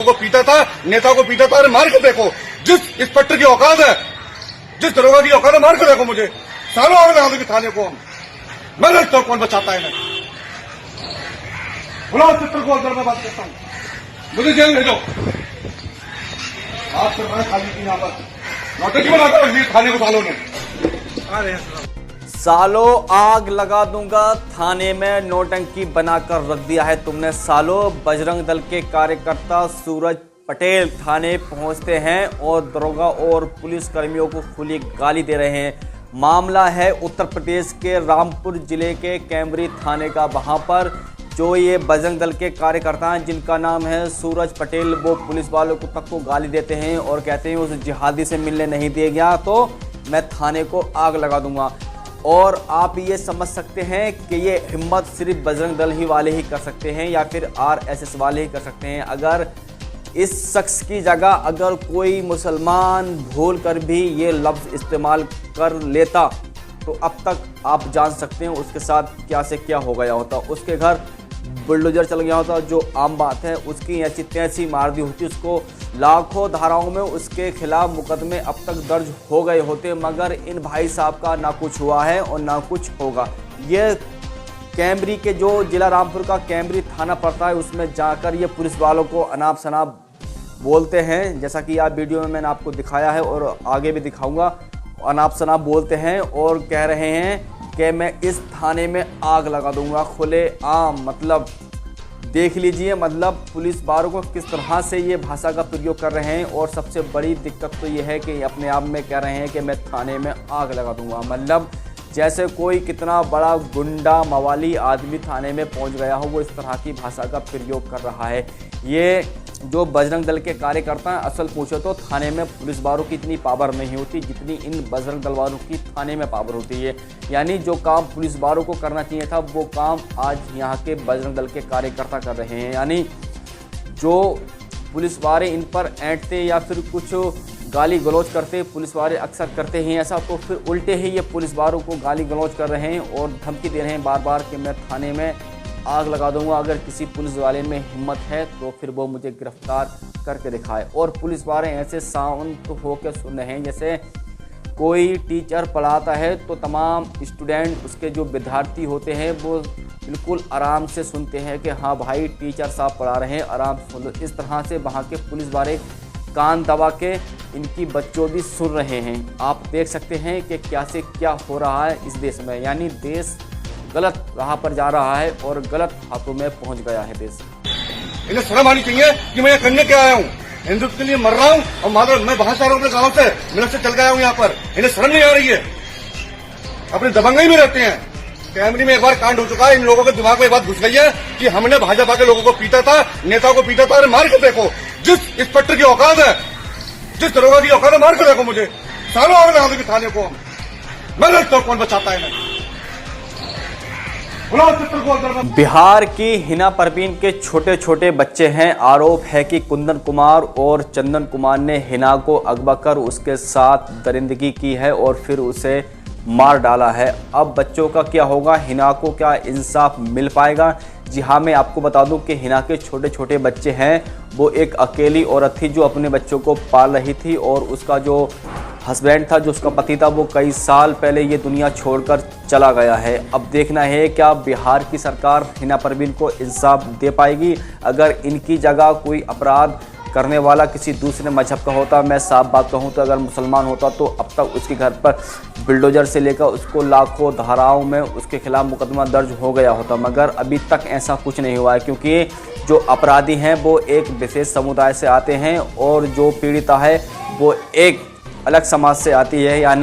को पीटा था, नेता को पीटा था। अरे मार के देखो, जिस इंस्पेक्टर की औकात है, जिस दरोगा की औकात है, मार के देखो मुझे। सालों आगे लगा दूंगी थाने को हम। मैं देखता हूँ कौन बचाता है इन्हें। बुलाओ चित्र को, अंदर मैं बात करता हूँ। मुझे जेल भेजो। आप से मैं खाली की यहाँ पर नौटंकी बनाता हूँ थाने को सालों में। आ रहे हैं सालों आग लगा दूंगा थाने में नौटंकी बनाकर रख दिया है तुमने सालों। बजरंग दल के कार्यकर्ता सूरज पटेल थाने पहुंचते हैं और दरोगा और पुलिस कर्मियों को खुली गाली दे रहे हैं। मामला है उत्तर प्रदेश के रामपुर जिले के कैमरी थाने का। वहां पर जो ये बजरंग दल के कार्यकर्ता हैं जिनका नाम है सूरज पटेल, वो पुलिस वालों को तक को गाली देते हैं और कहते हैं उस जिहादी से मिलने नहीं दिया गया तो मैं थाने को आग लगा दूंगा। और आप ये समझ सकते हैं कि ये हिम्मत सिर्फ बजरंग दल ही वाले ही कर सकते हैं या फिर आरएसएस वाले ही कर सकते हैं। अगर इस शख्स की जगह अगर कोई मुसलमान भूल कर भी ये लफ्ज़ इस्तेमाल कर लेता तो अब तक आप जान सकते हैं उसके साथ क्या से क्या हो गया होता। उसके घर बुलडोजर चल गया होता, जो आम बात है। उसकी ऐसी तैसी मार दी होती, उसको लाखों धाराओं में उसके खिलाफ मुकदमे अब तक दर्ज हो गए होते, मगर इन भाई साहब का ना कुछ हुआ है और ना कुछ होगा। ये कैमरी के जो जिला रामपुर का कैमरी थाना पड़ता है उसमें जाकर ये पुलिस वालों को अनाप शनाप बोलते हैं, जैसा कि आप वीडियो में मैंने आपको दिखाया है और आगे भी दिखाऊंगा। अनाप शनाप बोलते हैं और कह रहे हैं कि मैं इस थाने में आग लगा दूंगा खुले आम। मतलब देख लीजिए, मतलब पुलिस वालों को किस तरह से ये भाषा का प्रयोग कर रहे हैं। और सबसे बड़ी दिक्कत तो ये है कि अपने आप में कह रहे हैं कि मैं थाने में आग लगा दूंगा। मतलब जैसे कोई कितना बड़ा गुंडा मवाली आदमी थाने में पहुंच गया हो, वो इस तरह की भाषा का प्रयोग कर रहा है। ये जो बजरंग दल के कार्यकर्ता हैं, असल पूछो तो थाने में पुलिस वालों की इतनी पावर नहीं होती जितनी इन बजरंग दल वालों की थाने में पावर होती है। यानी जो काम पुलिस वालों को करना चाहिए था वो काम आज यहाँ के बजरंग दल के कार्यकर्ता कर रहे हैं। यानी जो पुलिस वाले इन पर ऐंठते या फिर कुछ गाली गलौज करते, पुलिस वाले अक्सर करते हैं ऐसा, तो फिर उल्टे ही ये पुलिस वालों को गाली गलौज कर रहे हैं और धमकी दे रहे हैं बार बार कि मैं थाने में आग लगा दूंगा। अगर किसी पुलिस वाले में हिम्मत है तो फिर वो मुझे गिरफ्तार करके दिखाए। और पुलिस वाले ऐसे शांत होकर सुन रहे हैं जैसे कोई टीचर पढ़ाता है तो तमाम स्टूडेंट, उसके जो विद्यार्थी होते हैं वो बिल्कुल आराम से सुनते हैं कि हाँ भाई टीचर साहब पढ़ा रहे हैं, आराम से सुन लो। इस तरह से वहाँ के पुलिस वाले कान दबा के इनकी बकचोदी सुन रहे हैं। आप देख सकते हैं कि क्या से क्या हो रहा है इस देश में। यानी देश गलत राह पर जा रहा है और गलत हाथों में पहुंच गया है देश। इन्हें शर्म आनी चाहिए कि मैं करने क्या आया हूँ। हिंदुत्व के लिए मर रहा हूँ और माधव मैं बाहर से आ रहा हूँ अपने गाँव से, मिनट से चल के आया हूँ यहाँ पर। इन्हें शर्म नहीं आ रही है। अपने दबंगई में रहते हैं। कैमरी में एक बार कांड हो चुका है, इन लोगों के दिमाग में एक बात घुस गई है कि हमने भाजपा के लोगों को पीटा था, नेता को पीटा था। अरे मार के देखो, जिस इंस्पेक्टर की औकात है, जिस दरोगा की औकात है, मार के देखो मुझे। सालों आगे लगा दूंगी थाने को हम। मैं देखता हूँ कौन बचाता है इन्हें। बिहार की हिना परवीन के छोटे छोटे बच्चे हैं। आरोप है कि कुंदन कुमार और चंदन कुमार ने हिना को अगवा कर उसके साथ दरिंदगी की है और फिर उसे मार डाला है। अब बच्चों का क्या होगा? हिना को क्या इंसाफ मिल पाएगा? जी हाँ, मैं आपको बता दूं कि हिना के छोटे छोटे बच्चे हैं। वो एक अकेली औरत थी जो अपने बच्चों को पाल रही थी और उसका जो हस्बैंड था, जो उसका पति था, वो कई साल पहले ये दुनिया छोड़कर चला गया है। अब देखना है क्या बिहार की सरकार हिना परवीन को इंसाफ दे पाएगी। अगर इनकी जगह कोई अपराध करने वाला किसी दूसरे मजहब का होता, मैं साफ बात कहूँ तो अगर मुसलमान होता, तो अब तक उसके घर पर बुलडोजर से लेकर उसको लाखों धाराओं में उसके खिलाफ मुकदमा दर्ज हो गया होता। मगर अभी तक ऐसा कुछ नहीं हुआ है क्योंकि जो अपराधी हैं वो एक विशेष समुदाय से आते हैं और जो पीड़िता है वो एक अलग समाज से आती है। यानी